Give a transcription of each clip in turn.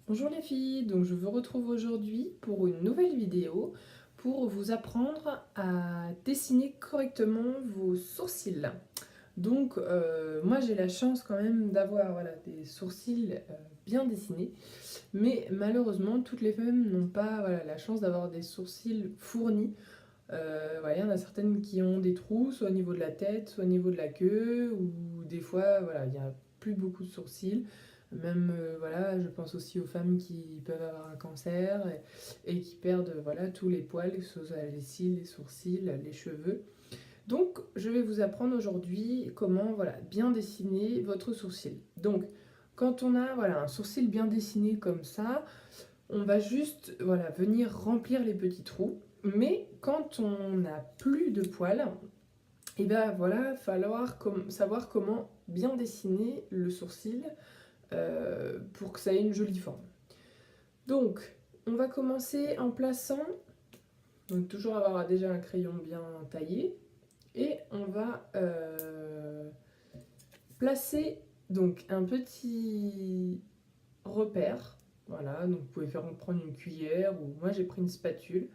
Bonjour les filles, donc je vous retrouve aujourd'hui pour une nouvelle vidéo pour vous apprendre à dessiner correctement vos sourcils. Donc moi j'ai la chance quand même d'avoir des sourcils bien dessinés, mais malheureusement toutes les femmes n'ont pas la chance d'avoir des sourcils fournis. Il y en a certaines qui ont des trous, soit au niveau de la tête, soit au niveau de la queue, ou des fois il n'y a plus beaucoup de sourcils. Même je pense aussi aux femmes qui peuvent avoir un cancer et qui perdent tous les poils, que ce soit les cils, les sourcils, les cheveux. Donc je vais vous apprendre aujourd'hui comment bien dessiner votre sourcil. Donc quand on a un sourcil bien dessiné comme ça, on va juste venir remplir les petits trous. Mais quand on n'a plus de poils, il va falloir savoir comment bien dessiner le sourcil pour que ça ait une jolie forme. Donc, on va commencer en plaçant, donc toujours avoir déjà un crayon bien taillé, et on va placer donc un petit repère. Voilà, donc vous pouvez prendre une cuillère, ou moi j'ai pris une spatule.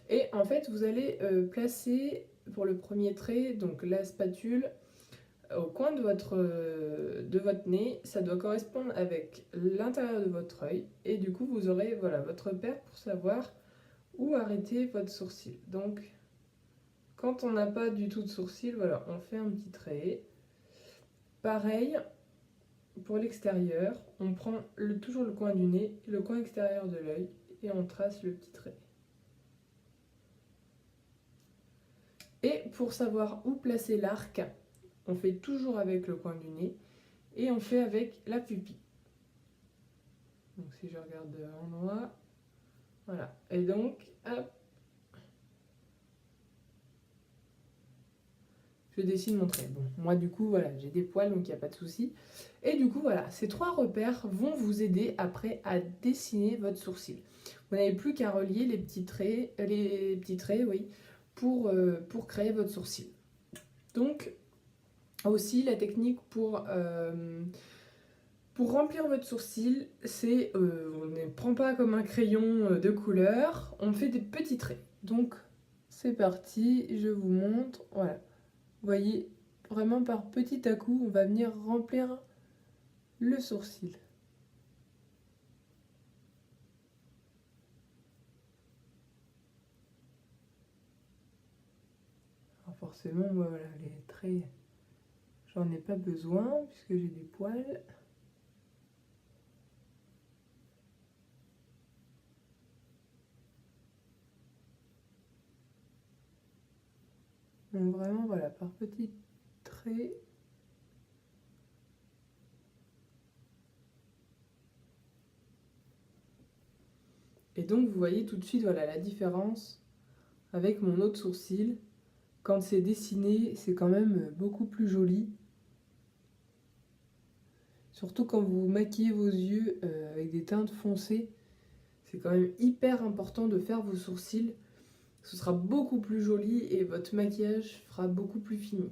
Et en fait, vous allez placer pour le premier trait, donc la spatule au coin de votre nez. Ça doit correspondre avec l'intérieur de votre œil. Et du coup, vous aurez votre repère pour savoir où arrêter votre sourcil. Donc, quand on n'a pas du tout de sourcil, on fait un petit trait. Pareil, pour l'extérieur, on prend toujours le coin du nez, le coin extérieur de l'œil, et on trace le petit trait. Et pour savoir où placer l'arc, on fait toujours avec le coin du nez et on fait avec la pupille. Donc si je regarde en noir, voilà. Et donc, hop, je dessine mon trait. Bon, moi du coup, j'ai des poils, donc il n'y a pas de souci. Et du coup, ces trois repères vont vous aider après à dessiner votre sourcil. Vous n'avez plus qu'à relier les petits traits, oui, pour créer votre sourcil. Donc, aussi, la technique pour remplir votre sourcil, c'est on ne prend pas comme un crayon de couleur, on fait des petits traits. Donc, c'est parti, je vous montre. Voilà. Vous voyez, vraiment par petit à coup, on va venir remplir le sourcil. Alors forcément, moi, les traits, j'en ai pas besoin puisque j'ai des poils. Donc vraiment, par petits traits. Et donc, vous voyez tout de suite la différence avec mon autre sourcil. Quand c'est dessiné, c'est quand même beaucoup plus joli. Surtout quand vous maquillez vos yeux avec des teintes foncées. C'est quand même hyper important de faire vos sourcils. Ce sera beaucoup plus joli et votre maquillage fera beaucoup plus fini.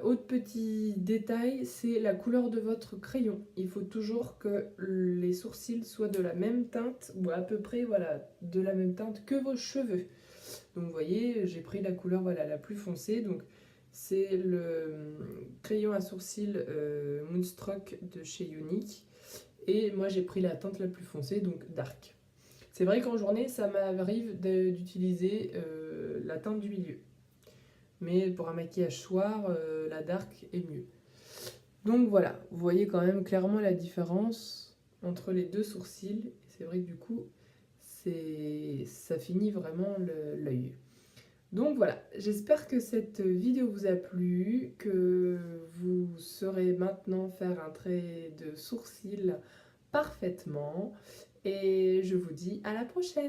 Autre petit détail, c'est la couleur de votre crayon. Il faut toujours que les sourcils soient de la même teinte, ou à peu près de la même teinte que vos cheveux. Donc vous voyez, j'ai pris la couleur la plus foncée. Donc c'est le crayon à sourcils Moonstruck de chez Unique. Et moi j'ai pris la teinte la plus foncée, donc Dark. C'est vrai qu'en journée, ça m'arrive d'utiliser la teinte du milieu. Mais pour un maquillage soir, la Dark est mieux. Donc voilà, vous voyez quand même clairement la différence entre les deux sourcils. C'est vrai que du coup, ça finit vraiment l'œil. Donc voilà, j'espère que cette vidéo vous a plu, que vous saurez maintenant faire un trait de sourcil parfaitement. Et je vous dis à la prochaine!